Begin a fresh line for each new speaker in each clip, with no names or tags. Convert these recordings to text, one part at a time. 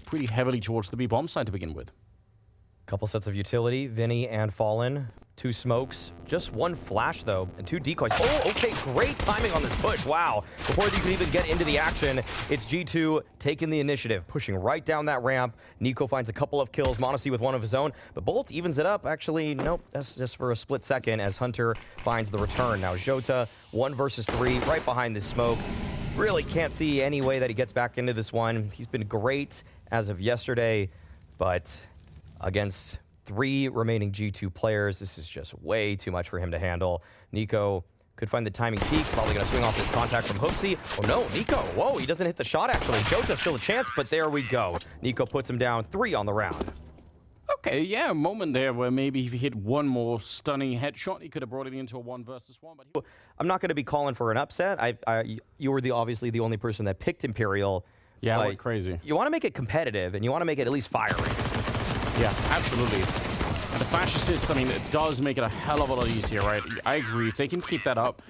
pretty heavily towards the B bomb side to begin with.
Couple sets of utility, Vinny and Fallen. 2 smokes, just 1 flash though, and 2 decoys. Oh, okay, great timing on this push, wow. Before you can even get into the action, it's G2 taking the initiative, pushing right down that ramp. niko finds a couple of kills, m0NESY with one of his own, but Bolt evens it up. Actually, nope, that's just for a split second as Hunter finds the return. Now Jota, 1 versus 3, right behind this smoke. Really can't see any way that he gets back into this one. He's been great as of yesterday, but against 3 remaining G2 players, this is just way too much for him to handle. niko could find the timing peak, probably going to swing off this contact from HooXi. Oh no, niko, whoa, he doesn't hit the shot actually. Jota still a chance, but there we go. niko puts him down 3 on the round.
Okay, yeah, a moment there where maybe if he hit one more stunning headshot, he could have brought it into a 1 versus 1. But
I'm not going to be calling for an upset. You were obviously the only person that picked Imperial.
Yeah, like, crazy.
You want to make it competitive, and you want to make it at least fiery.
Yeah, absolutely. And the flash assist, I mean, it does make it a hell of a lot easier, right? I agree. If they can keep that up,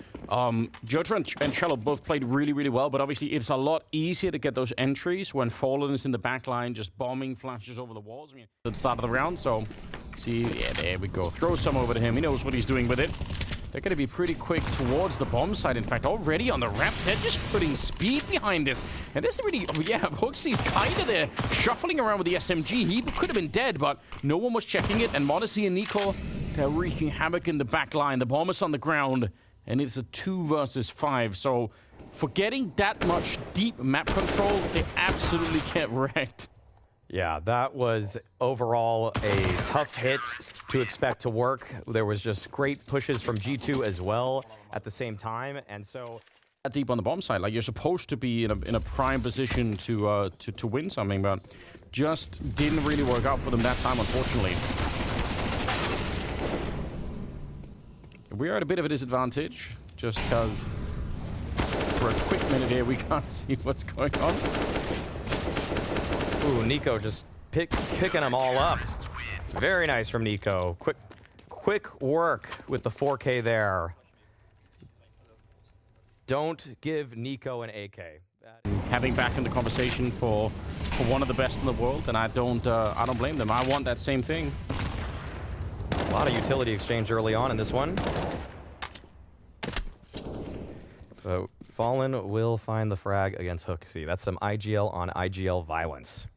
Jota and cello both played really, really well, but obviously it's a lot easier to get those entries when Fallen is in the back line, just bombing flashes over the walls. I mean, at the start of the round, so see, yeah, there we go. Throw some over to him. He knows what he's doing with it. They're going to be pretty quick towards the bomb side. In fact, already on the ramp, they're just putting speed behind this. And this is really, yeah, HooXi's kind of there, shuffling around with the SMG. He could have been dead, but no one was checking it. And m0NESY and niko, they're wreaking havoc in the back line. The bomb is on the ground, and it's a 2 versus 5. So for getting that much deep map control, they absolutely get wrecked.
Yeah, that was overall a tough hit to expect to work. There was just great pushes from G2 as well at the same time, and so
deep on the bomb side, like you're supposed to be in a prime position to win something, but just didn't really work out for them that time, unfortunately. We are at a bit of a disadvantage, just because for a quick minute here we can't see what's going on.
Ooh, niko just picking them all up. Very nice from niko. Quick work with the 4K there. Don't give niko an AK.
Having back in the conversation for one of the best in the world, and I don't blame them. I want that same thing.
A lot of utility exchange early on in this one. So Fallen will find the frag against HooXi. That's some IGL on IGL violence.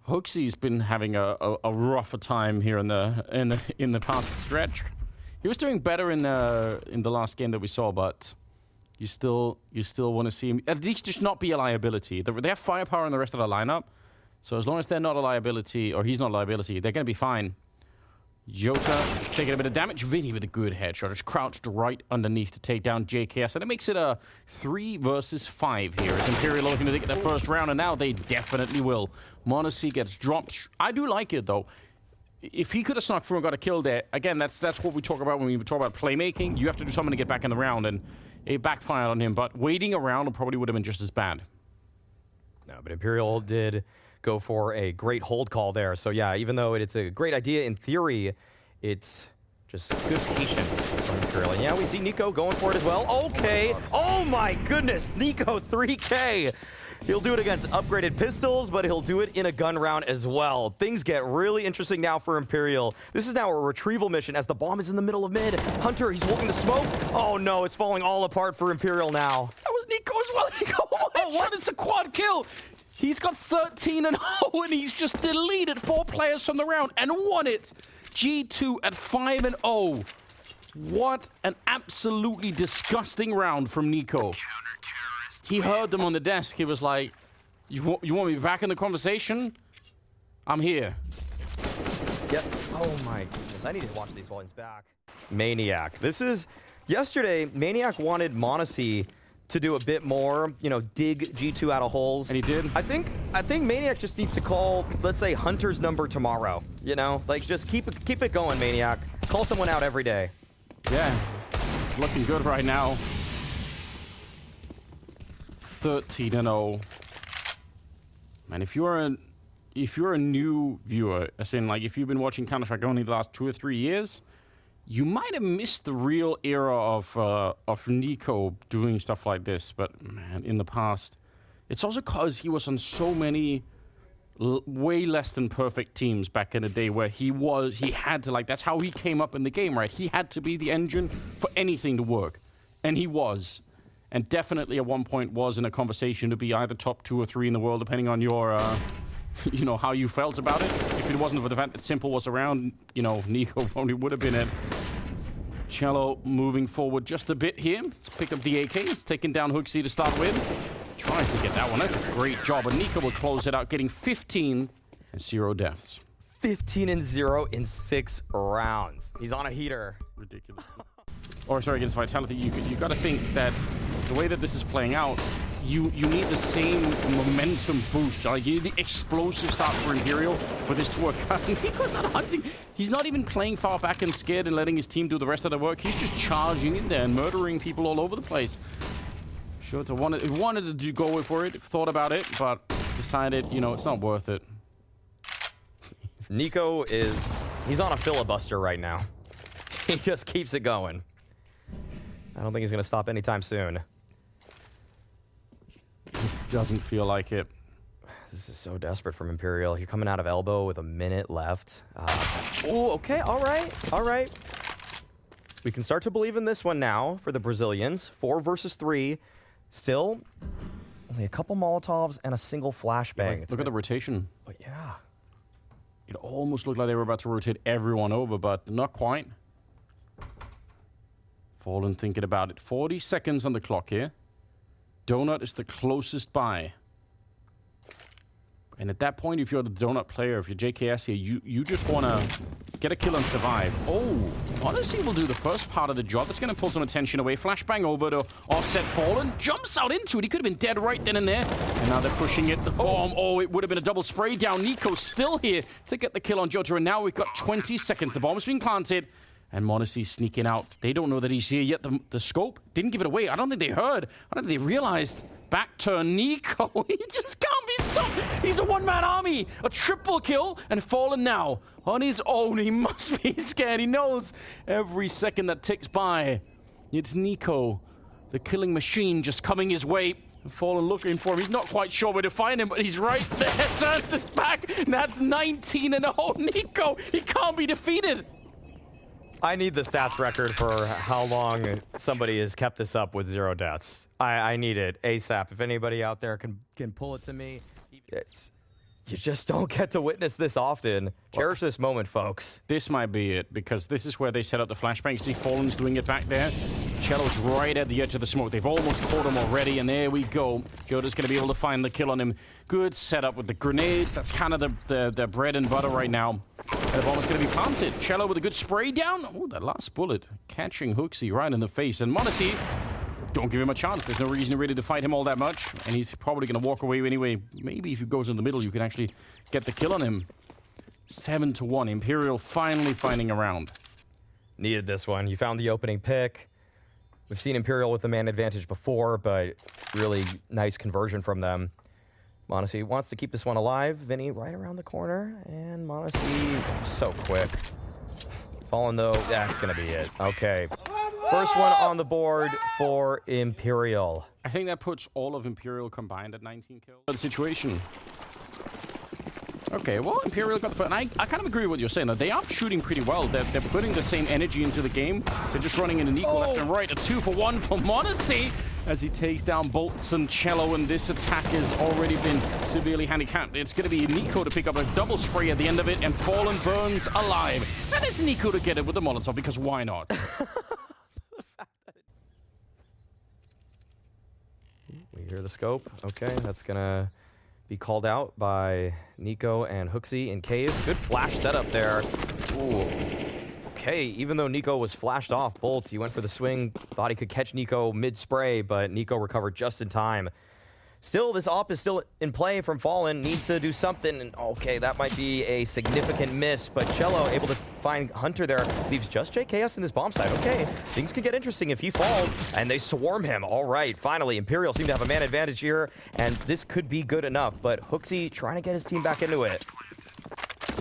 HooXi's been having a rougher time here in the past stretch. He was doing better in the last game that we saw, but you still want to see him at least just not be a liability. They have firepower in the rest of the lineup, so as long as they're not a liability or he's not a liability, they're going to be fine. Jota is taking a bit of damage. Vinny with a good headshot. Just crouched right underneath to take down JKS. And it makes it a 3 versus 5 here. As Imperial looking to get their first round, and now they definitely will. m0NESY gets dropped. I do like it, though. If he could have snuck through and got a kill there, again, that's what we talk about when we talk about playmaking. You have to do something to get back in the round, and it backfired on him. But waiting around probably would have been just as bad.
No, but Imperial did go for a great hold call there. So yeah, even though it's a great idea in theory, it's just good patience from Imperial. And yeah, we see niko going for it as well. Okay. Oh my goodness. niko 3K. He'll do it against upgraded pistols, but he'll do it in a gun round as well. Things get really interesting now for Imperial. This is now a retrieval mission as the bomb is in the middle of mid. Hunter, he's holding the smoke. Oh no, it's falling all apart for Imperial now.
That was niko as well. niko, oh, what? It's a quad kill. He's got 13-0, and he's just deleted 4 players from the round and won it. G2 at 5-0. What an absolutely disgusting round from niko. He heard them on the desk. He was like, you want me back in the conversation? I'm here.
Yep. Oh my goodness. I need to watch these volumes back. Maniac. This is... Yesterday, Maniac wanted m0NESY to do a bit more, you know, dig G2 out of holes.
And he did.
I think Maniac just needs to call, let's say, Hunter's number tomorrow. You know? Like, just keep it going, Maniac. Call someone out every day.
Yeah. It's looking good right now. 13-0. Man, if you're a new viewer, as in like if you've been watching Counter-Strike only the last 2 or 3 years, you might have missed the real era of niko doing stuff like this. But man, in the past, it's also because he was on so many way less than perfect teams back in the day where he had to, like, that's how he came up in the game, right? He had to be the engine for anything to work. And he was. And definitely at one point was in a conversation to be either top 2 or 3 in the world, depending on your, you know, how you felt about it. If it wasn't for the fact that Simple was around, you know, niko probably would have been it. Cello moving forward just a bit here. Let's pick up the AK. He's taking down HGIHLIGHTS to start with. Tries to get that one. That's a great job. And niko will close it out, getting 15 and 0 deaths.
15 and 0 in 6 rounds. He's on a heater.
Ridiculous. Or sorry, against Vitality, you got to think that the way that this is playing out, you need the same momentum boost. Like, you need the explosive start for Imperial for this to work. niko's not hunting. He's not even playing far back and scared and letting his team do the rest of the work. He's just charging in there and murdering people all over the place. Sure, wanted to go for it, thought about it, but decided, you know, it's not worth it.
niko he's on a filibuster right now. He just keeps it going. I don't think he's going to stop anytime soon.
Doesn't feel like it.
This is so desperate from Imperial. You're coming out of elbow with a minute left. Oh, okay, all right. We can start to believe in this one now for the Brazilians. 4 versus 3. Still, only a couple Molotovs and a single flashbang.
Yeah, look at the rotation.
But yeah.
It almost looked like they were about to rotate everyone over, but not quite. Fallen thinking about it. 40 seconds on the clock here. Donut is the closest by. And at that point, if you're the Donut player, if you're JKS here, you just want to get a kill and survive. Oh, Odyssey will do the first part of the job. That's going to pull some attention away. Flashbang over to offset Fallen. Jumps out into it. He could have been dead right then and there. And now they're pushing it. The bomb. Oh, it would have been a double spray down. niko still here to get the kill on Jota. And now we've got 20 seconds. The bomb's being planted. And m0NESY sneaking out. They don't know that he's here yet. The scope didn't give it away. I don't think they heard. I don't think they realized. Back turn niko. He just can't be stopped. He's a one-man army. A triple kill. And Fallen now on his own. He must be scared. He knows every second that ticks by. It's niko, the killing machine, just coming his way. Fallen looking for him. He's not quite sure where to find him, but he's right there. Turns his back. And that's 19-0. niko. He can't be defeated.
I need the stats record for how long somebody has kept this up with 0 deaths. I need it ASAP. If anybody out there can pull it to me. You just don't get to witness this often. Cherish this moment, folks.
This might be it, because this is where they set up the flashbang. You see Fallen's doing it back there. Cello's right at the edge of the smoke. They've almost caught him already, and there we go. Jota's going to be able to find the kill on him. Good setup with the grenades. That's kind of the bread and butter right now. And the bomb is going to be planted. Cello with a good spray down. Oh, that last bullet catching HGIHLIGHTS right in the face. And m0NESY, don't give him a chance. There's no reason really to fight him all that much. And he's probably going to walk away anyway. Maybe if he goes in the middle, you can actually get the kill on him. 7-1. Imperial finally finding a round.
Needed this one. You found the opening pick. We've seen Imperial with the man advantage before, but really nice conversion from them. m0NESY wants to keep this one alive. Vinny right around the corner. And m0NESY so quick. Fallen though, that's going to be it. Okay. First one on the board for Imperial.
I think that puts all of Imperial combined at 19 kills. The situation. Okay, well, Imperial got the first. And I kind of agree with what you're saying. That they are shooting pretty well. They're putting the same energy into the game. They're just running into niko left and right. A 2-for-1 for m0NESY as he takes down Bolts and Cello. And this attack has already been severely handicapped. It's going to be niko to pick up a double spray at the end of it. And Fallen burns alive. And it's niko to get it with the Molotov, because why not?
We hear the scope. Okay, that's going to be called out by niko and HGIHLIGHTS in cave. Good flash setup there. Ooh. Okay, even though niko was flashed off, Bolts, he went for the swing, thought he could catch niko mid-spray, but niko recovered just in time. Still, this op is still in play from Fallen. Needs to do something. And okay, that might be a significant miss, but Cello able to find Hunter there. Leaves just JKS in this bomb site. Okay, things could get interesting if he falls, and they swarm him. All right, finally, Imperial seem to have a man advantage here, and this could be good enough, but HGIHLIGHTS trying to get his team back into it.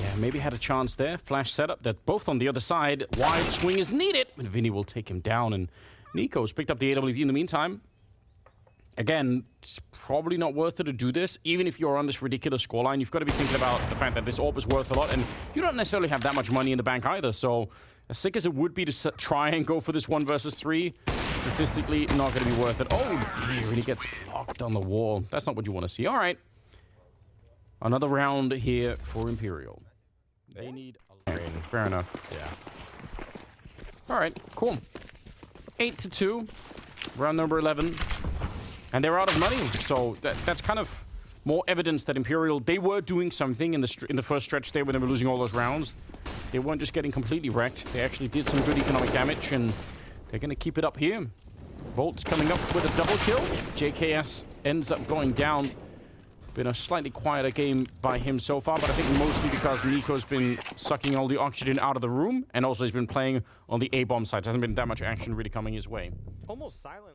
Yeah, maybe had a chance there. Flash setup. That both on the other side. Wide swing is needed, and Vinny will take him down, and niko's picked up the AWP in the meantime. Again, it's probably not worth it to do this. Even if you're on this ridiculous scoreline, you've got to be thinking about the fact that this orb is worth a lot, and you don't necessarily have that much money in the bank either. So, as sick as it would be to try and go for this 1 versus 3, statistically not going to be worth it. Oh dear, and he gets blocked on the wall. That's not what you want to see. All right. Another round here for Imperial. They need a lane. Fair enough.
Yeah.
All right, cool. 8-2, round number 11. And they're out of money, so that's kind of more evidence that Imperial, they were doing something in the first stretch there when they were losing all those rounds. They weren't just getting completely wrecked. They actually did some good economic damage, and they're going to keep it up here. Volt's coming up with a double kill. JKS ends up going down. Been a slightly quieter game by him so far, but I think mostly because niko's been sucking all the oxygen out of the room, and also he's been playing on the A-bomb side. There hasn't been that much action really coming his way.
Almost silently.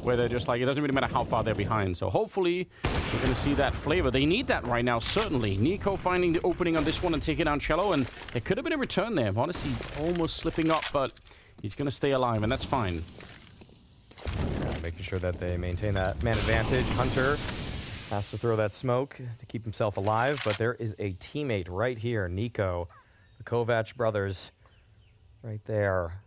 Where they're just like, it doesn't really matter how far they're behind. So hopefully we're going to see that flavor. They need that right now, certainly. niko finding the opening on this one and taking down cello, and there could have been a return there. Honestly, almost slipping up, but he's going to stay alive, and that's fine.
Yeah, making sure that they maintain that man advantage. Hunter has to throw that smoke to keep himself alive, but there is a teammate right here, niko. The Kovac brothers right there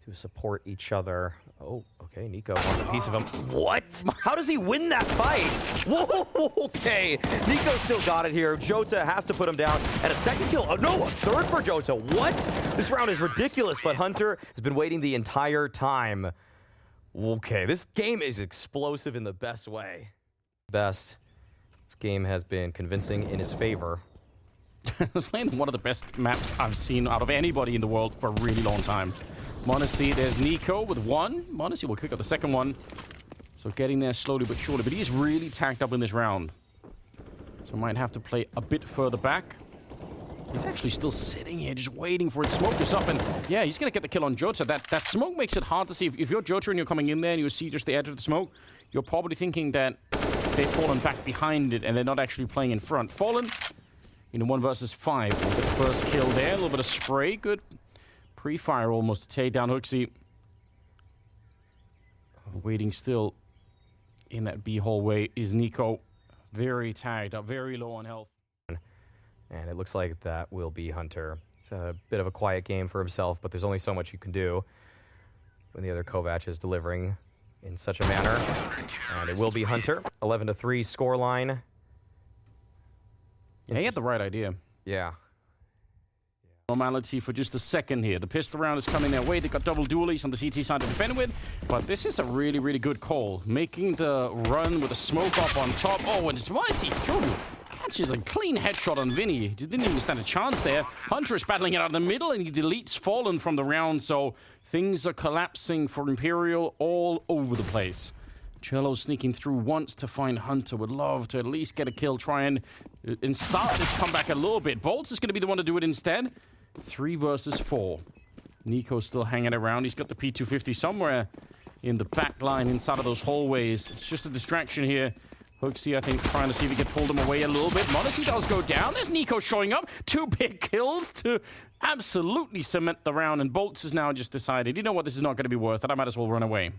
to support each other. Oh, okay, niko wants a piece of him. What? How does he win that fight? Whoa, okay. niko still got it here. Jota has to put him down. And a second kill. Oh, no, a third for Jota. What? This round is ridiculous, but Hunter has been waiting the entire time. Okay, this game is explosive in the best way. This game has been convincing in his favor.
Playing one of the best maps I've seen out of anybody in the world for a really long time. m0NESY, there's niko with one. m0NESY will kick up the second one. So getting there slowly but surely. But he's really tacked up in this round. So might have to play a bit further back. He's actually still sitting here, just waiting for it. Smoke is up, and yeah, he's going to get the kill on Jota. That smoke makes it hard to see. If you're Jota and you're coming in there and you see just the edge of the smoke, you're probably thinking that they've fallen back behind it and they're not actually playing in front. Fallen in a 1 versus 5. We'll get the first kill there. A little bit of spray. Good pre-fire almost to take down HGIHLIGHTS. Waiting still in that B hallway is niko. Very tagged up, very low on health.
And it looks like that will be Hunter. It's a bit of a quiet game for himself, but there's only so much you can do when the other Kovac is delivering in such a manner. And it will be Hunter. 11-3 scoreline.
Yeah, he had the right idea.
Yeah.
Normality for just a second here. The pistol round is coming their way. They got double dualies on the CT side to defend with, but this is a really, really good call. Making the run with a smoke up on top. Oh, and why is he through? Catches a clean headshot on Vinny. He didn't even stand a chance there. Hunter is battling it out of the middle, and he deletes Fallen from the round, so things are collapsing for Imperial all over the place. cello sneaking through once to find Hunter. Would love to at least get a kill, try and start this comeback a little bit. Bolts is going to be the one to do it instead. 3 versus 4. niko's still hanging around. He's got the P250 somewhere in the back line inside of those hallways. It's just a distraction here. HGIHLIGHTS, I think, trying to see if he can pull them away a little bit. m0NESY does go down. There's niko showing up. 2 big kills to absolutely cement the round. And Bolts has now just decided, you know what, this is not going to be worth it. I might as well run away.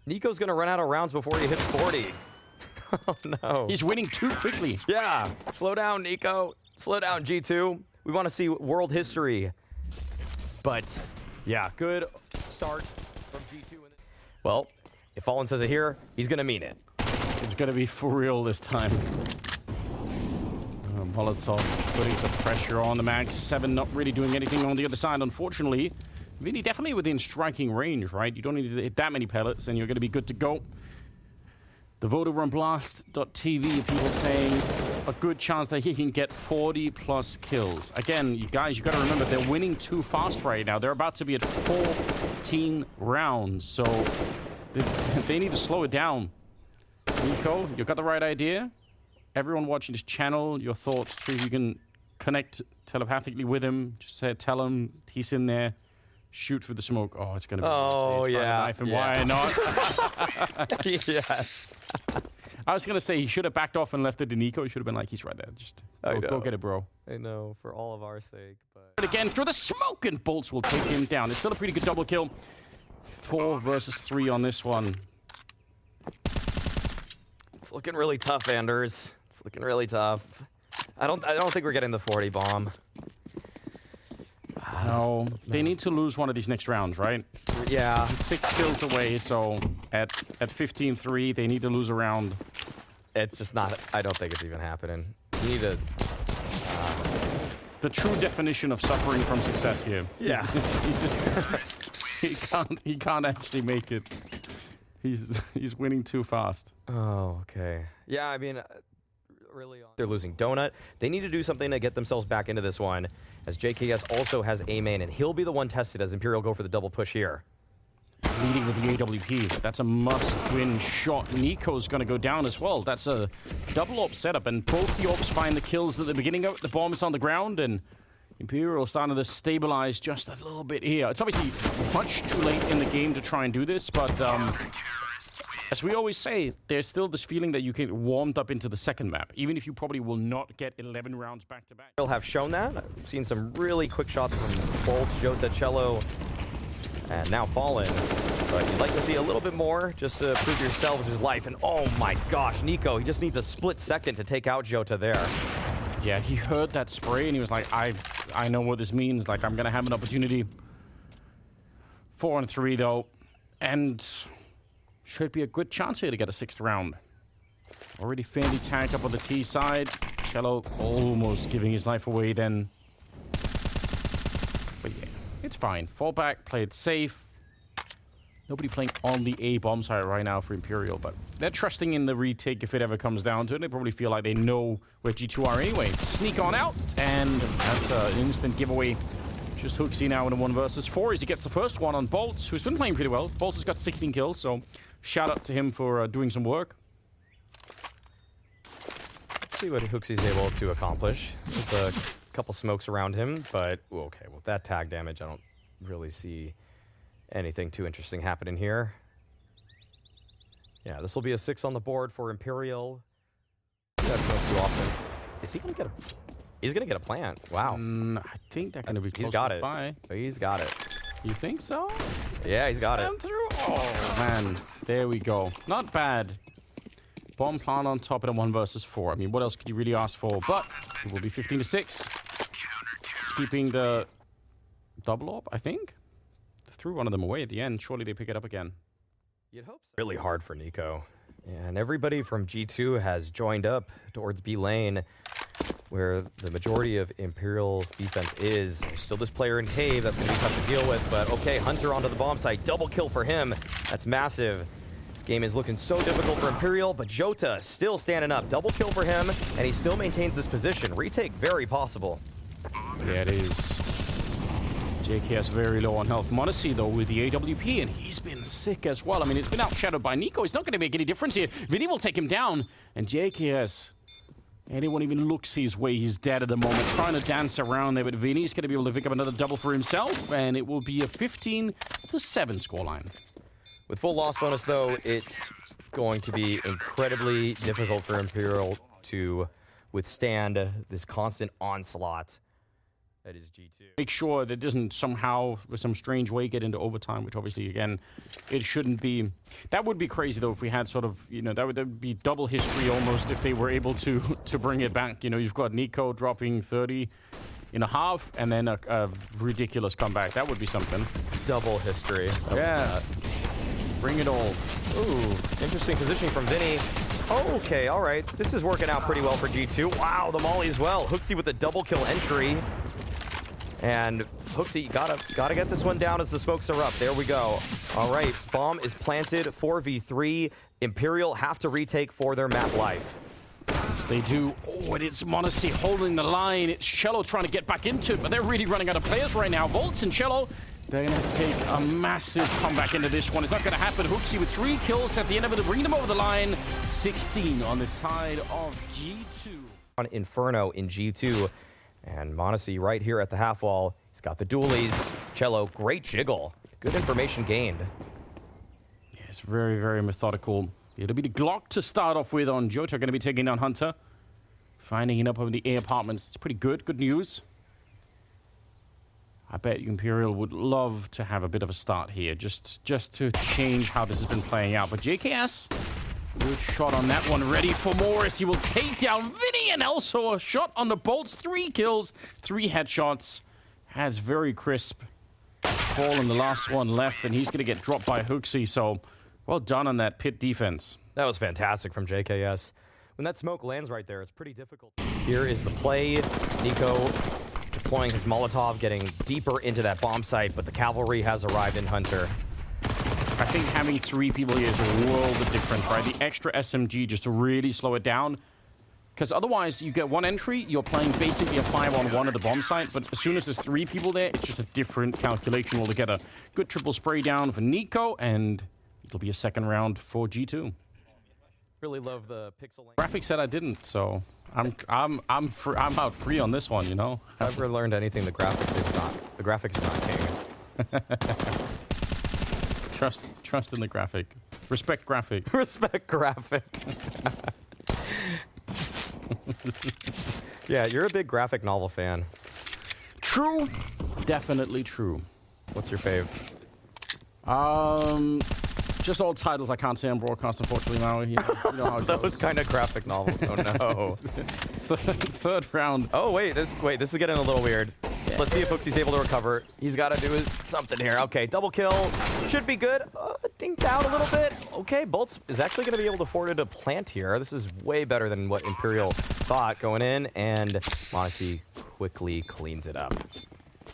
niko's going to run out of rounds before he hits 40. Oh, no.
He's winning too quickly.
Yeah. Slow down, niko. Slow down, G2. We want to see world history. But, yeah, good start from G2. Well, if Fallen says it here, he's going to mean it.
It's going to be for real this time. Molotov putting some pressure on the Mag 7, not really doing anything on the other side, unfortunately. Vinny definitely within striking range, right? You don't need to hit that many pellets, and you're going to be good to go. The voter on blast.tv, people saying a good chance that he can get 40+ kills. Again, you guys, you got to remember, they're winning too fast right now. They're about to be at 14 rounds, so they need to slow it down. niko, you got the right idea. Everyone watching this channel, your thoughts, see if you can connect telepathically with him. Just tell him he's in there. Shoot for the smoke. Oh, it's going to be...
Oh, yeah.
Knife him. Why not?
Yes.
I was going to say he should have backed off and left it to niko. He should have been like, he's right there. Just go get it, bro.
I know, for all of our sake. But
again, through the smoke, and Bolts will take him down. It's still a pretty good double kill. 4 versus 3 on this one.
It's looking really tough, Anders. It's looking really tough. I don't think we're getting the 40 bomb.
No, they need to lose one of these next rounds, right?
Yeah.
6 kills away, so at 15-3, they need to lose a round.
It's just not. I don't think it's even happening. You need to.
The true definition of suffering from success here.
Yeah.
he can't actually make it. He's winning too fast.
Oh, okay. Yeah, I mean, really, they're losing Donut. They need to do something to get themselves back into this one, as JKS also has A main, and he'll be the one tested as Imperial go for the double push here.
Leading with the AWP. That's a must-win shot. niko's going to go down as well. That's a double AWP setup, and both the AWPs find the kills at the beginning of it. The bomb is on the ground, and Imperial starting to stabilize just a little bit here. It's obviously much too late in the game to try and do this, but as we always say, there's still this feeling that you get warmed up into the second map, even if you probably will not get 11 rounds back-to-back.
They'll have shown that. I've seen some really quick shots from Bolt, Jota, Cello, and now Fallen. But you'd like to see a little bit more just to prove yourselves his life. And oh my gosh, niko, he just needs a split second to take out Jota there.
Yeah, he heard that spray and he was like, I know what this means. Like, I'm going to have an opportunity. 4-3 though. And should be a good chance here to get a 6th round. Already fairly tagged up on the T side. Cello almost giving his life away then. But yeah, it's fine. Fall back, play it safe. Nobody playing on the A bomb side right now for Imperial, but they're trusting in the retake if it ever comes down to it. They probably feel like they know where G2 are anyway. Sneak on out, and that's an instant giveaway. Just HooXi now in a 1 versus 4 as he gets the first one on Bolt, who's been playing pretty well. Bolt has got 16 kills, so shout out to him for doing some work.
Let's see what HooXi's able to accomplish. There's a couple smokes around him, but okay, with that tag damage, I don't really see anything too interesting happening here. Yeah, this will be a 6 on the board for Imperial. That's not too often. Is he gonna get a? He's gonna get a plant. Wow.
I think they're gonna be close.
He's got
to
it.
by.
He's got it.
You think so?
Yeah, he's got it.
Through? Oh man, there we go. Not bad. Bomb plant on top in a 1 versus 4. I mean, what else could you really ask for? But it will be 15-6, keeping the double AWP, I think. Threw one of them away at the end. Surely they pick it up again.
You'd hope so. Really hard for niko. And everybody from G2 has joined up towards B lane, where the majority of Imperial's defense is. There's still this player in Cave that's going to be tough to deal with, but okay, Hunter onto the bomb site. Double kill for him. That's massive. This game is looking so difficult for Imperial, but Jota still standing up. Double kill for him, and he still maintains this position. Retake very possible.
Yeah, it is. JKS very low on health. m0NESY, though, with the AWP, and he's been sick as well. I mean, it's been outshadowed by niko. It's not going to make any difference here. Vinny will take him down, and JKS, anyone even looks his way, he's dead at the moment. Trying to dance around there, but Vinny's going to be able to pick up another double for himself, and it will be a 15-7 scoreline.
With full loss bonus, though, it's going to be incredibly difficult for Imperial to withstand this constant onslaught that is G2.
Make sure that it doesn't somehow, with some strange way, get into overtime, which obviously, again, it shouldn't be. That would be crazy, though, if we had sort of, you know, that would be double history almost if they were able to bring it back. You know, you've got niko dropping 30 in a half, and then a ridiculous comeback. That would be something.
Double history.
Yeah. Bring it all.
Ooh, interesting positioning from Vinny. Okay, all right. This is working out pretty well for G2. Wow, the molly as well. HooXi with the double kill entry. And HooXi gotta get this one down as the smokes are up. There we go. All right, bomb is planted. 4v3. Imperial have to retake for their map life.
Yes, they do. Oh, and it's m0NESY holding the line. It's Cello trying to get back into it, but they're really running out of players right now. Volts and Cello, they're going to have to take a massive comeback into this one. It's not going to happen. HooXi with 3 kills at the end of it, bringing them over the line. 16 on the side of G2.
On Inferno in G2. And m0NESY right here at the half wall. He's got the dualies. Cello, great jiggle. Good information gained.
Yeah, it's very, very methodical. It'll be the Glock to start off with on Jota. Going to be taking down Hunter. Finding him up over the A apartments. It's pretty good. Good news. I bet Imperial would love to have a bit of a start here. Just to change how this has been playing out. But JKS, Good shot on that one. Ready for more as he will take down Vinny, and also a shot on the bolts. 3 kills, 3 headshots. Has very crisp. Fall in the last one left, and he's going to get dropped by Hooksy. So well done on that pit defense.
That was fantastic from JKS. When that smoke lands right there, it's pretty difficult. Here is the play. niko deploying his Molotov, getting deeper into that bomb site, but the cavalry has arrived in Hunter.
I think having 3 people here is a world of difference, right? The extra SMG just to really slow it down. Because otherwise, you get 1 entry, you're playing basically a 5-on-1 at the bomb site, but as soon as there's 3 people there, it's just a different calculation altogether. Good triple spray down for niko, and it'll be a 2nd round for G2.
Really love the pixel
Graphics said I didn't, so I'm out free on this one, you know.
If I've ever learned anything, the graphics is not king.
Trust in the graphic. Respect graphic.
Respect graphic. Yeah, you're a big graphic novel fan.
True. Definitely true.
What's your fave?
Just all titles I can't say on broadcast, unfortunately, now. You know how it goes.
Those kind of graphic novels. Oh no.
3rd round.
Oh wait, this is getting a little weird. Let's see if Hooksy's able to recover. He's got to do something here. Okay, double kill. Should be good. Dinked out a little bit. Okay, Bolts is actually going to be able to afford it a plant here. This is way better than what Imperial thought going in, and m0NESY quickly cleans it up.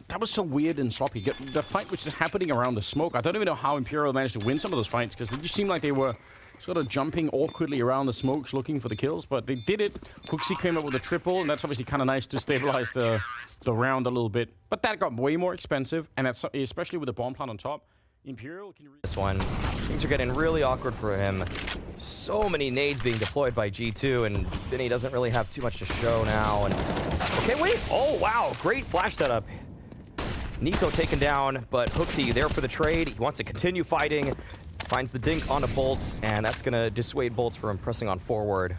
That was so weird and sloppy. The fight which is happening around the smoke, I don't even know how Imperial managed to win some of those fights, because they just seemed like they were sort of jumping awkwardly around the smokes looking for the kills, but they did it. Hooksy came up with a triple, and that's obviously kind of nice to stabilize the round a little bit. But that got way more expensive, and that's especially with the bomb plant on top. Imperial can...
This one, things are getting really awkward for him. So many nades being deployed by G2, and Vinny doesn't really have too much to show now. And okay, wait. Oh, wow. Great flash setup. niko taken down, but Hooksy there for the trade. He wants to continue fighting. Finds the dink onto Bolts, and that's going to dissuade Bolts from pressing on forward.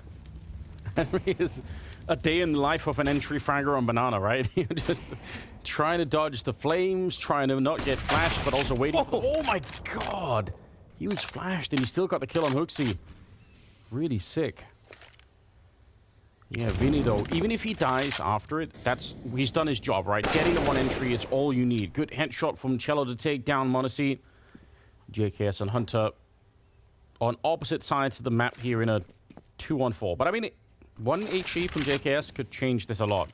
Henry is a day in the life of an entry fragger on Banana, right? Just trying to dodge the flames, trying to not get flashed, but also waiting for... Oh my god! He was flashed, and he still got the kill on Hooksy. Really sick. Yeah, Vinny, though, even if he dies after it, he's done his job, right? Getting the 1 entry is all you need. Good headshot from cello to take down m0NESY. JKS and Hunter on opposite sides of the map here in a 2-on-4. But I mean, 1 HE from JKS could change this a lot.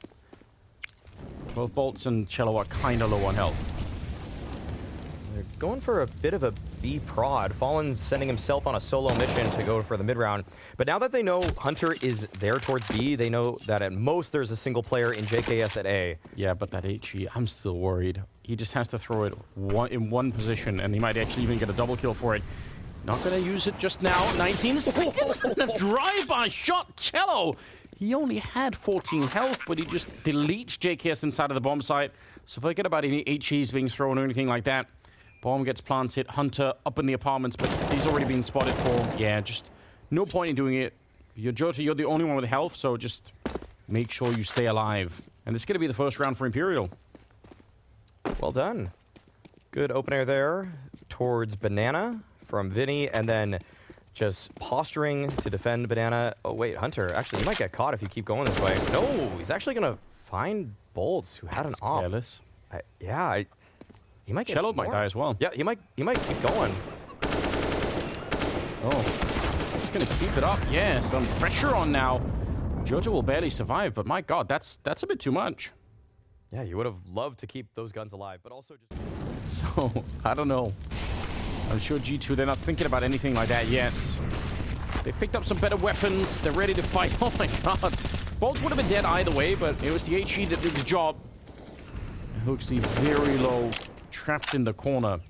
Both Bolts and cello are kind of low on health.
They're going for a bit of a B prod. Fallen's sending himself on a solo mission to go for the mid round. But now that they know Hunter is there towards B, they know that at most there's a single player in JKS at A.
Yeah, but that HE, I'm still worried. He just has to throw it in one position, and he might actually even get a double kill for it. Not going to use it just now. 19 seconds and a drive-by shot. cello! He only had 14 health, but he just deletes JKS inside of the bomb site. So forget about any HEs being thrown or anything like that. Bomb gets planted. Hunter up in the apartments, but he's already been spotted for. Yeah, just no point in doing it. Jota, you're the only one with health, so just make sure you stay alive. And this is going to be the 1st round for Imperial.
Well done. Good open air there towards Banana from Vinny, and then just posturing to defend Banana. Oh, wait, Hunter. Actually, he might get caught if you keep going this way. No, he's actually going to find Bolts, who had an op.
Careless.
He might get
cello might die as well.
Yeah, he might keep going.
Oh, he's going to keep it up. Yeah, some pressure on now. Jota will barely survive, but my god, that's a bit too much.
Yeah, you would have loved to keep those guns alive, but also just...
So, I don't know. I'm sure G2, they're not thinking about anything like that yet. They picked up some better weapons. They're ready to fight. Oh my god. Bolts would have been dead either way, but it was the HE that did the job. Hooksy very low, trapped in the corner.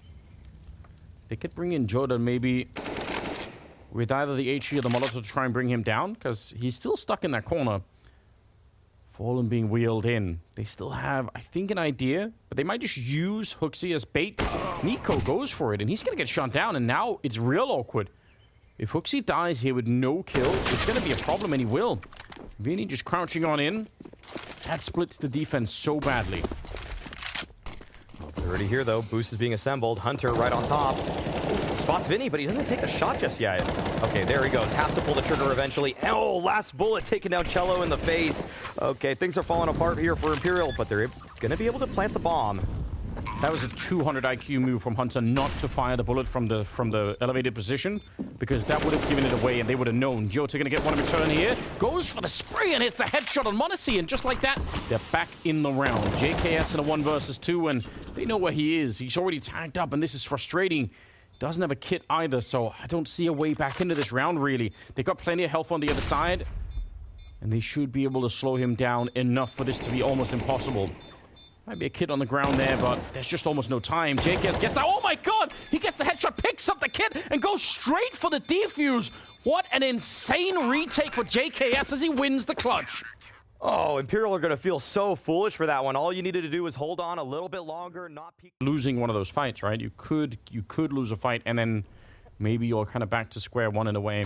They could bring in Jota maybe with either the HE or the Molotov to try and bring him down, because he's still stuck in that corner. Fallen being wheeled in. They still have, I think, an idea, but they might just use Hooksy as bait. niko goes for it, and he's going to get shot down, and now it's real awkward. If Hooksy dies here with no kills, it's going to be a problem, and he will. Vinny just crouching on in. That splits the defense so badly.
They're already here, though. Boost is being assembled. Hunter right on top. Spots Vinny, but he doesn't take the shot just yet. Okay, there he goes. Has to pull the trigger eventually. Oh, last bullet taking down Cello in the face. Okay, things are falling apart here for Imperial, but they're going to be able to plant the bomb.
That was a 200 IQ move from Hunter not to fire the bullet from the elevated position, because that would have given it away and they would have known. Jota going to get one in return here. Goes for the spray and hits the headshot on Monacy, and just like that, they're back in the round. JKS in a 1 versus 2, and they know where he is. He's already tagged up, and this is frustrating. Doesn't have a kit either, so I don't see a way back into this round, really. They got plenty of health on the other side, and they should be able to slow him down enough for this to be almost impossible. Might be a kid on the ground there, but there's just almost no time. JKS gets that. Oh my god! He gets the headshot, picks up the kit, and goes straight for the defuse. What an insane retake for JKS as he wins the clutch.
Oh, Imperial are going to feel so foolish for that one. All you needed to do was hold on a little bit longer, not peek.
Losing one of those fights, right? You could lose a fight, and then maybe you're kind of back to square one in a way.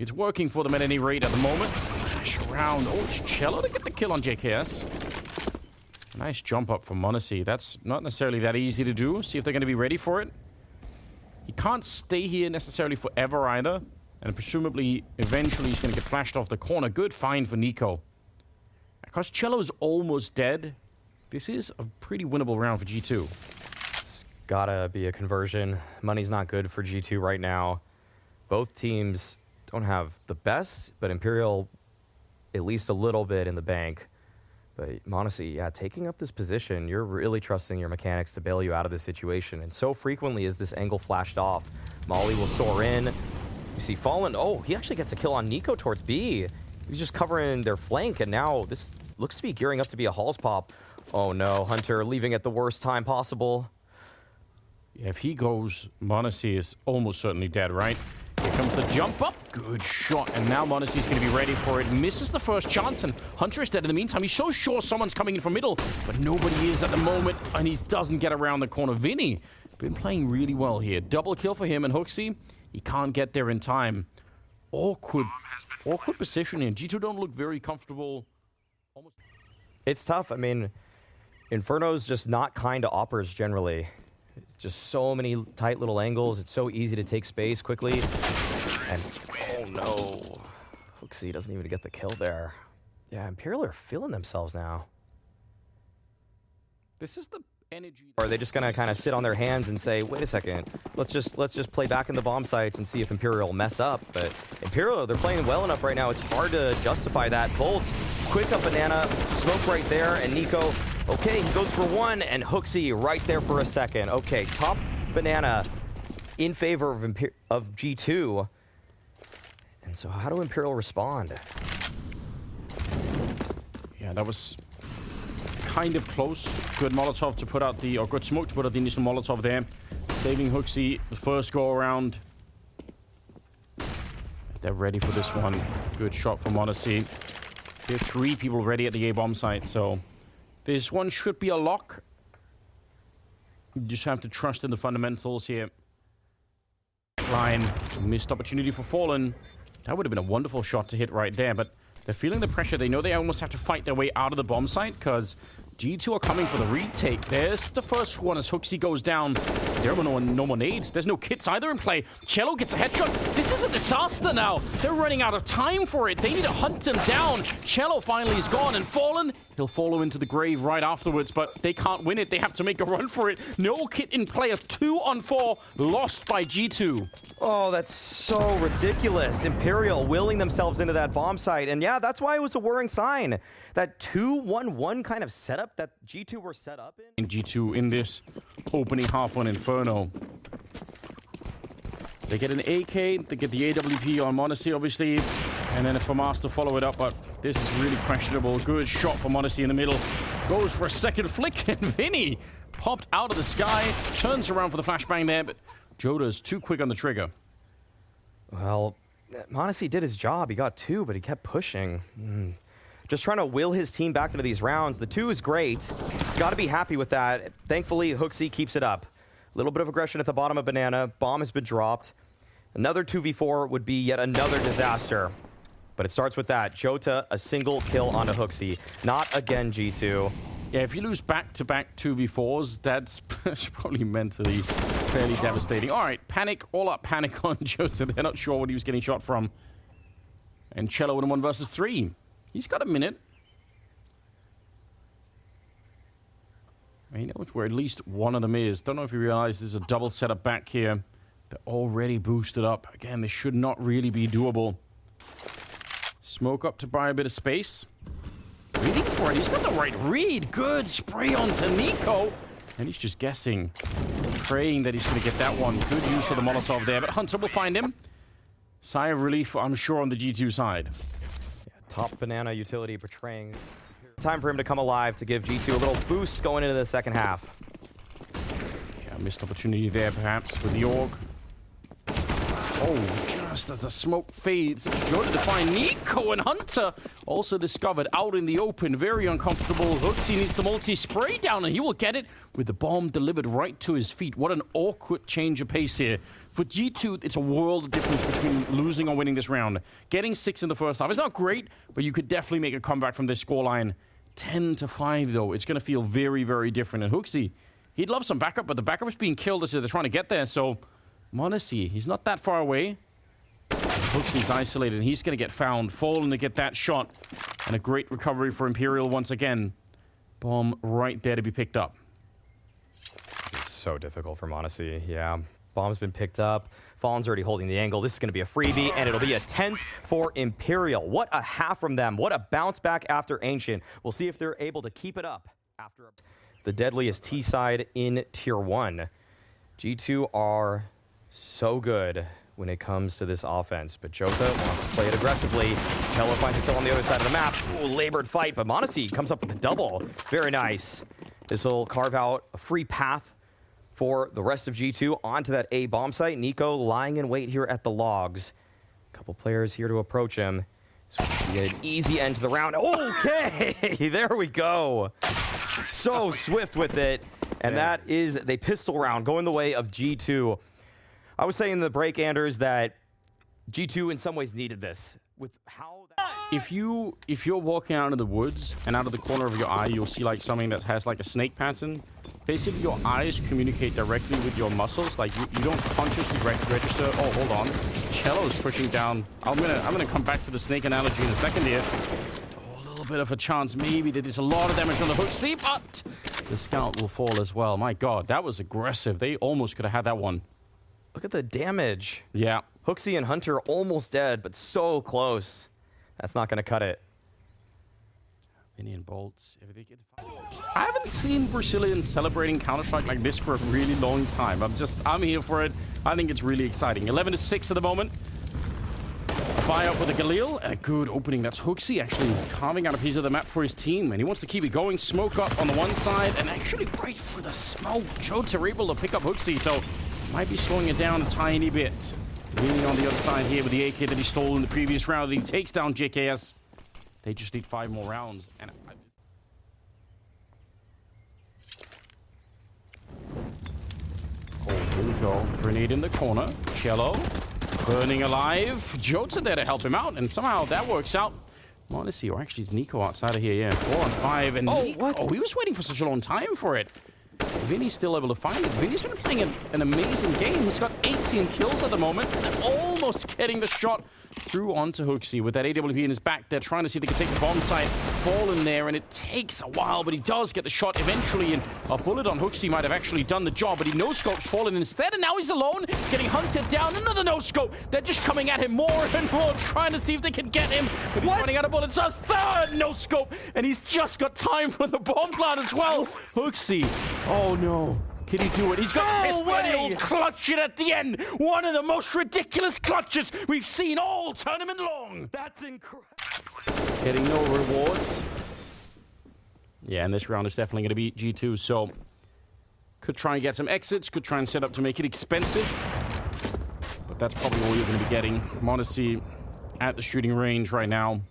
It's working for them at any rate at the moment. Flash around. Oh, it's Cello to get the kill on JKS. Nice jump up from Monacy. That's not necessarily that easy to do. See if they're going to be ready for it. He can't stay here necessarily forever either. And presumably, eventually, he's going to get flashed off the corner. Good find for niko. Because Cello is almost dead, this is a pretty winnable round for G2.
It's gotta be a conversion. Money's not good for G2 right now. Both teams don't have the best, but Imperial at least a little bit in the bank. But Monacy, yeah, taking up this position, you're really trusting your mechanics to bail you out of this situation. And so frequently is this angle flashed off. Molly will soar in. You see Fallen. Oh, he actually gets a kill on niko towards B. He's just covering their flank, and now this looks to be gearing up to be a Halls pop. Oh no, Hunter leaving at the worst time possible.
Yeah, if he goes, Monacy is almost certainly dead, right? Here comes the jump up. Good shot. And now Monacy's going to be ready for it. Misses the first chance, and Hunter is dead in the meantime. He's so sure someone's coming in from middle, but nobody is at the moment, and he doesn't get around the corner. Vinny, been playing really well here. Double kill for him, and Hooksy, he can't get there in time. Awkward positioning. G2 don't look very comfortable. Almost.
It's tough. I mean, Inferno's just not kind to oppers generally. Just so many tight little angles. It's so easy to take space quickly. And oh no, Hooksy doesn't even get the kill there. Yeah, Imperial are feeling themselves now.
This is the energy.
Or are they just gonna kind of sit on their hands and say, wait a second, let's just play back in the bomb sites and see if Imperial mess up? But Imperial, they're playing well enough right now. It's hard to justify that. Colts, quick up banana, smoke right there, and niko. Okay, he goes for one, and Hooksy right there for a second. Okay, top banana in favor of G2. And so how do Imperial respond?
Yeah, that was kind of close. Good Molotov to put out the, or good smoke to put out the initial Molotov there. Saving Hooksy the first go around. They're ready for this one. Good shot from Monacy. There are 3 people ready at the A bomb site, so this one should be a lock. You just have to trust in the fundamentals here. Line, missed opportunity for Fallen. That would have been a wonderful shot to hit right there, but they're feeling the pressure. They know they almost have to fight their way out of the bomb site because G2 are coming for the retake. There's the first one as Hooksy goes down. There are no more nades. There's no kits either in play. Cello gets a headshot. This is a disaster now. They're running out of time for it. They need to hunt him down. Cello finally is gone, and Fallen, he'll follow into the grave right afterwards, but they can't win it. They have to make a run for it. No kit in play. A 2-on-4 lost by G2.
Oh, that's so ridiculous. Imperial willing themselves into that bomb site. And yeah, that's why it was a worrying sign. That 2-1-1 kind of setup that G2 were set up in.
G2 in this opening half on Inferno. They get an AK, they get the AWP on Monacy, obviously, and then a FAMAS to follow it up, but this is really questionable. Good shot for Monacy in the middle. Goes for a second flick, and Vinny popped out of the sky, turns around for the flashbang there, but Joda's too quick on the trigger.
Well, Monacy did his job. He got 2, but he kept pushing. Just trying to will his team back into these rounds. The 2 is great. He's got to be happy with that. Thankfully, Hooksy keeps it up. A little bit of aggression at the bottom of banana. Bomb has been dropped. Another 2v4 would be yet another disaster. But it starts with that. Jota, a single kill onto Hooksy. Not again, G2.
Yeah, if you lose back-to-back 2v4s, that's probably mentally fairly devastating. All right, panic, all-up panic on Jota. They're not sure what he was getting shot from. And Cello in 1 versus 3. He's got a minute. He knows where at least one of them is. Don't know if you realize there's a double setup back here. They're already boosted up. Again, this should not really be doable. Smoke up to buy a bit of space. Reading for it. He's got the right read. Good spray onto niko. And he's just guessing. Praying that he's going to get that one. Good use of the Molotov there. But Hunter will find him. Sigh of relief, I'm sure, on the G2 side.
Yeah, top banana utility portraying. Time for him to come alive to give G2 a little boost going into the second half.
Yeah, missed opportunity there, perhaps, with the AUG. Oh, just as the smoke fades, Jota to find niko, and Hunter also discovered out in the open. Very uncomfortable. HGIHLIGHTS needs the multi-spray down, and he will get it with the bomb delivered right to his feet. What an awkward change of pace here. For G2, it's a world of difference between losing or winning this round. Getting 6 in the first half is not great, but you could definitely make a comeback from this scoreline. 10-5, though. It's going to feel very, very different. And HGIHLIGHTS, he'd love some backup, but the backup is being killed as they're trying to get there. So, m0NESY, he's not that far away. HGIHLIGHTS is isolated, and he's going to get found. Fallen to get that shot. And a great recovery for Imperial once again. Bomb right there to be picked up.
This is so difficult for m0NESY. Yeah. Bomb's been picked up. Fallen's already holding the angle. This is going to be a freebie, and it'll be a 10th for Imperial. What a half from them. What a bounce back after Ancient. We'll see if they're able to keep it up after the deadliest T side in Tier 1. G2 are so good when it comes to this offense, but Jota wants to play it aggressively. Cello finds a kill on the other side of the map. Ooh, labored fight, but m0NESY comes up with a double. Very nice. This will carve out a free path for the rest of G2 onto that A bomb site. niko lying in wait here at the logs. A couple players here to approach him. So we get an easy end to the round. Okay, there we go. So swift with it. And that is the pistol round going the way of G2. I was saying in the break, Anders, that G2 in some ways needed this. With how
if you're walking out of the woods and out of the corner of your eye, you'll see like something that has like a snake pattern. Basically, your eyes communicate directly with your muscles. Like you don't consciously register. Oh, hold on, Cello's pushing down. I'm gonna come back to the snake analogy in a second here. Oh, a little bit of a chance, maybe that there's a lot of damage on the HGIHLIGHTS, but the scout will fall as well. My God, that was aggressive. They almost could have had that one.
Look at the damage.
Yeah.
HGIHLIGHTS and Hunter almost dead, but so close. That's not going to cut it.
Indian bolts. I haven't seen Brazilians celebrating Counter-Strike like this for a really long time. I'm here for it. I think it's really exciting. 11-6 at the moment. A buy-up with a Galil. And a good opening. That's HGIHLIGHTS actually carving out a piece of the map for his team. And he wants to keep it going. Smoke up on the one side. And actually right for the smoke. Jota able to pick up HGIHLIGHTS. So might be slowing it down a tiny bit. Leaning on the other side here with the AK that he stole in the previous round. He takes down JKS. They just need 5 more rounds. And oh, here we go. Grenade in the corner. Cello burning alive. Jota there to help him out. And somehow that works out. m0NESY, or actually it's niko outside of here. Yeah, 4 on 5. And
what?
Oh, he was waiting for such a long time for it. Vinny's still able to find it. Vinny's been playing an amazing game. He's got 18 kills at the moment. And almost getting the shot through onto HGIHLIGHTS with that AWP in his back. They're trying to see if they can take the bomb site. Fall in there, and it takes a while, but he does get the shot eventually. And a bullet on HGIHLIGHTS might have actually done the job, but he no-scopes Fallen instead. And now he's alone, getting hunted down. Another no-scope. They're just coming at him more and more, trying to see if they can get him. But he's running out of bullets. A third no-scope, and he's just got time for the bomb plant as well. HGIHLIGHTS. Oh, no. Can he do it? He's got this ready. He'll clutch it at the end. One of the most ridiculous clutches we've seen all tournament long.
That's incredible.
Getting no rewards. Yeah, and this round is definitely going to be G2, so could try and get some exits, could try and set up to make it expensive. But that's probably all you're going to be getting. m0NESY at the shooting range right now.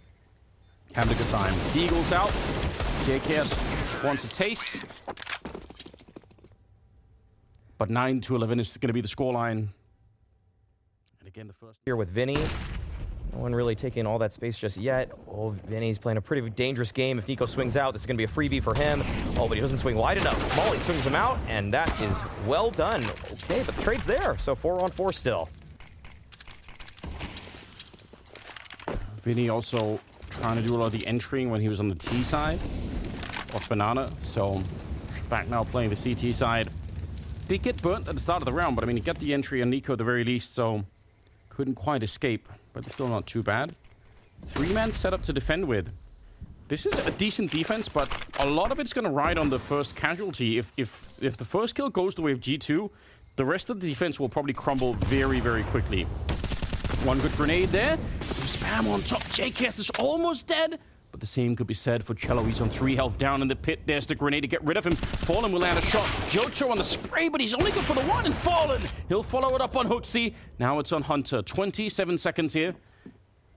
Having a good time. The Eagle's out. JKS wants a taste. But 9-11 is going to be the scoreline. And again, the first
here with Vinny. No one really taking all that space just yet. Oh, Vinny's playing a pretty dangerous game. If niko swings out, this is going to be a freebie for him. Oh, but he doesn't swing wide enough. Molly swings him out, and that is well done. Okay, but the trade's there, so 4-on-4 still.
Vinny also trying to do a lot of the entering when he was on the T side of Banana. So back now playing the CT side. Did get burnt at the start of the round, but I mean, he got the entry on niko at the very least, so couldn't quite escape, but it's still not too bad. 3-man setup to defend with. This is a decent defense, but a lot of it's going to ride on the first casualty. If the first kill goes the way of G2, the rest of the defense will probably crumble very, very quickly. One good grenade there. Some spam on top. JKS is almost dead. But the same could be said for cello. He's on 3 health down in the pit. There's the grenade to get rid of him. Fallen will land a shot. Jojo on the spray, but he's only good for the 1. And Fallen, he'll follow it up on Hooksy. Now it's on Hunter. 27 seconds here.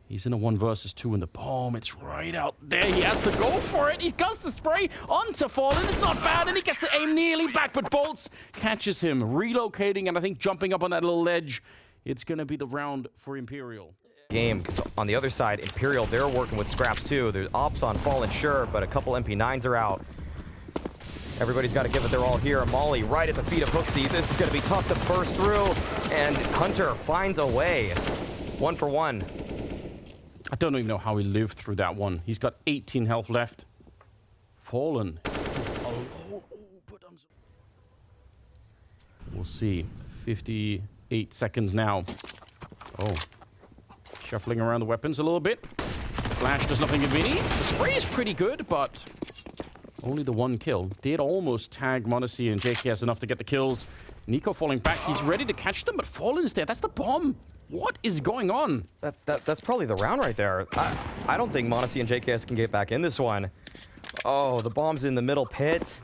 He's in a 1 versus 2 in the bomb. It's right out there. He has to go for it. He goes to spray onto Fallen. It's not bad, and he gets to aim nearly back, but Bolts catches him, relocating, and I think jumping up on that little ledge. It's going to be the round for Imperial.
Game, because on the other side, Imperial, they're working with scraps too. There's ops on Fallen, sure, but a couple MP9s are out. Everybody's got to give it their all here. Molly right at the feet of Hooksy. This is going to be tough to burst through, and Hunter finds a way. 1 for 1.
I don't even know how he lived through that one. He's got 18 health left. Fallen. We'll see. 58 seconds now. Oh. Shuffling around the weapons a little bit. Flash does nothing to Vinny. The spray is pretty good, but only the 1 kill. Did almost tag Monacy and JKS enough to get the kills. niko falling back. He's ready to catch them, but Fallen's there. That's the bomb. What is going on?
That's probably the round right there. I don't think Monacy and JKS can get back in this one. Oh, the bomb's in the middle pit.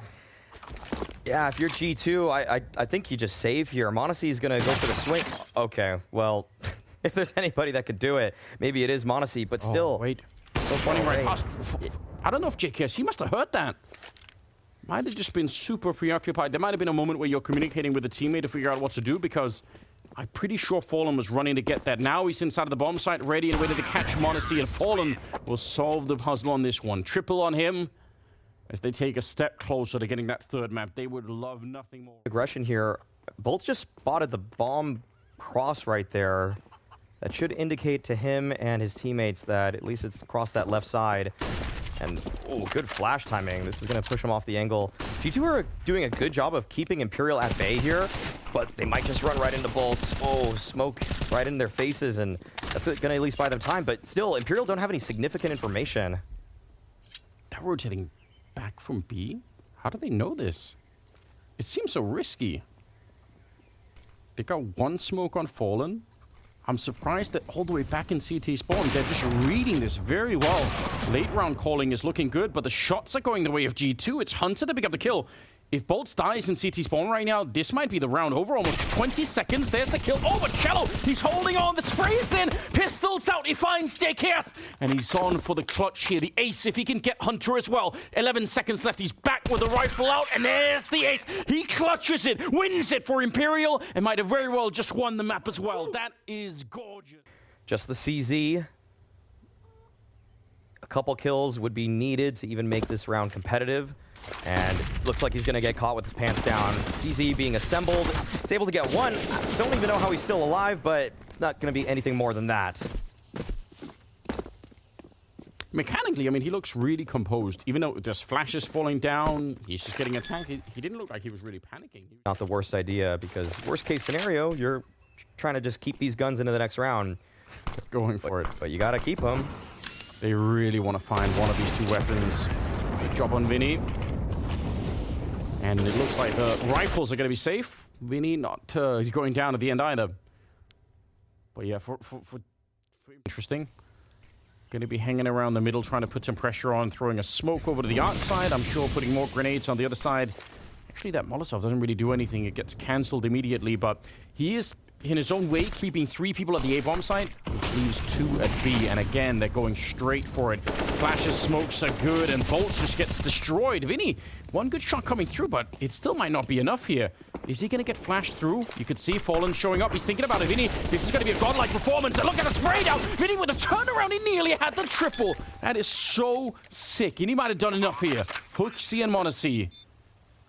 Yeah, if you're G2, I think you just save here. Monacy's going to go for the swing. Okay, well... If there's anybody that could do it, maybe it is Monacy, but still.
Oh, wait. So running right past. I don't know if JKS, he must have heard that. Might have just been super preoccupied. There might have been a moment where you're communicating with a teammate to figure out what to do, because I'm pretty sure Fallen was running to get that. Now he's inside of the bomb site, ready and waiting to catch Monacy, and Fallen will solve the puzzle on this one. Triple on him as they take a step closer to getting that 3rd map. They would love nothing more.
Aggression here. Bolts just spotted the bomb cross right there. That should indicate to him and his teammates that at least it's across that left side. And, oh, good flash timing. This is going to push him off the angle. G2 are doing a good job of keeping Imperial at bay here, but they might just run right into Bolts. Oh, smoke right in their faces, and that's going to at least buy them time. But still, Imperial don't have any significant information.
They're rotating back from B? How do they know this? It seems so risky. They got 1 smoke on Fallen. I'm surprised that all the way back in CT spawn, they're just reading this very well. Late round calling is looking good, but the shots are going the way of G2. It's Hunter to pick up the kill. If Bolts dies in CT spawn right now, this might be the round over. Almost 20 seconds. There's the kill. Oh, but cello, he's holding on. The spray is in. Pistols out. He finds JKS. And he's on for the clutch here. The ace, if he can get Hunter as well. 11 seconds left. He's back with the rifle out. And there's the ace. He clutches it. Wins it for Imperial. And might have very well just won the map as well. That is gorgeous.
Just the CZ. A couple kills would be needed to even make this round competitive. And looks like he's going to get caught with his pants down. CZ being assembled. He's able to get 1. Don't even know how he's still alive, but it's not going to be anything more than that.
Mechanically, I mean, he looks really composed. Even though there's flashes falling down, he's just getting attacked. He didn't look like he was really panicking.
Not the worst idea, because worst case scenario, you're trying to just keep these guns into the next round.
Going for it.
But you got to keep them.
They really want to find one of these 2 weapons. Good job on Vinny. And it looks like the rifles are going to be safe. Vinny not going down at the end either. But yeah, for interesting. Going to be hanging around the middle, trying to put some pressure on, throwing a smoke over to the outside. I'm sure putting more grenades on the other side. Actually, that Molotov doesn't really do anything. It gets cancelled immediately, but he is in his own way, keeping 3 people at the A-bomb site, which leaves 2 at B. And again, they're going straight for it. Flashes, smokes are good, and bolts just gets destroyed. Vinny, one good shot coming through, but it still might not be enough here. Is he going to get flashed through? You could see Fallen showing up. He's thinking about it. Vinny, this is going to be a godlike performance. And look at the spray down. Vinny with a turnaround. He nearly had the triple. That is so sick. And he might have done enough here. HGIHLIGHTS and m0NESY.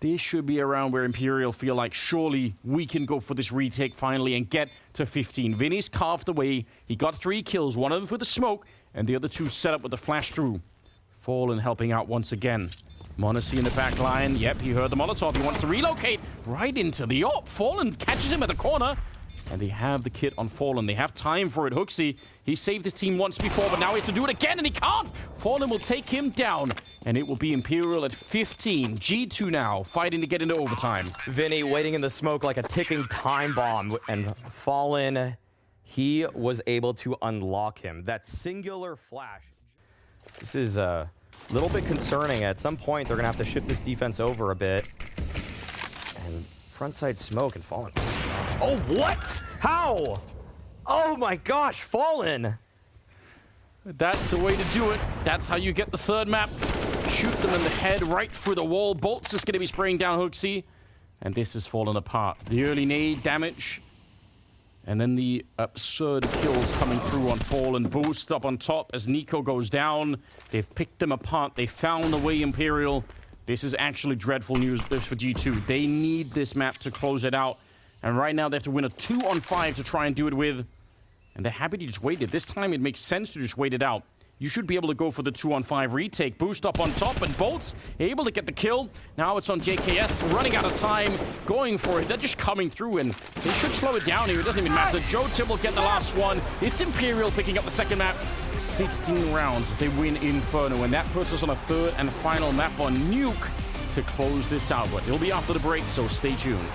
This should be around where Imperial feel like surely we can go for this retake finally and get to 15. Vinny's carved away. He got 3 kills, one of them for the smoke, and the other 2 set up with the flash through. Fallen helping out once again. m0NESY in the back line. Yep, he heard the Molotov. He wants to relocate right into the op. Fallen catches him at the corner. And they have the kit on Fallen. They have time for it. HGIHLIGHTS, he saved his team once before, but now he has to do it again, and he can't. Fallen will take him down, and it will be Imperial at 15. G2 now, fighting to get into overtime.
Vinny waiting in the smoke like a ticking time bomb, and Fallen, he was able to unlock him. That singular flash. This is a little bit concerning. At some point, they're going to have to shift this defense over a bit. And frontside smoke and Fallen. Oh, what? How? Oh my gosh, Fallen.
That's the way to do it. That's how you get the third map. Shoot them in the head right through the wall. Bolts is going to be spraying down HGIHLIGHTS. And this is fallen apart. The early nade damage. And then the absurd kills coming through on Fallen. Boost up on top as niko goes down. They've picked them apart. They found the way, Imperial. This is actually dreadful news for G2. They need this map to close it out. And right now they have to win a 2-on-5 to try and do it with. And they're happy to just wait it. This time it makes sense to just wait it out. You should be able to go for the 2-on-5 retake. Boost up on top, and Bolts able to get the kill. Now it's on JKS, running out of time, going for it. They're just coming through, and they should slow it down here. It doesn't even matter. Joe will get the last one. It's Imperial picking up the second map. 16 rounds as they win Inferno, and that puts us on a third and final map on Nuke to close this out. But it'll be after the break, so stay tuned.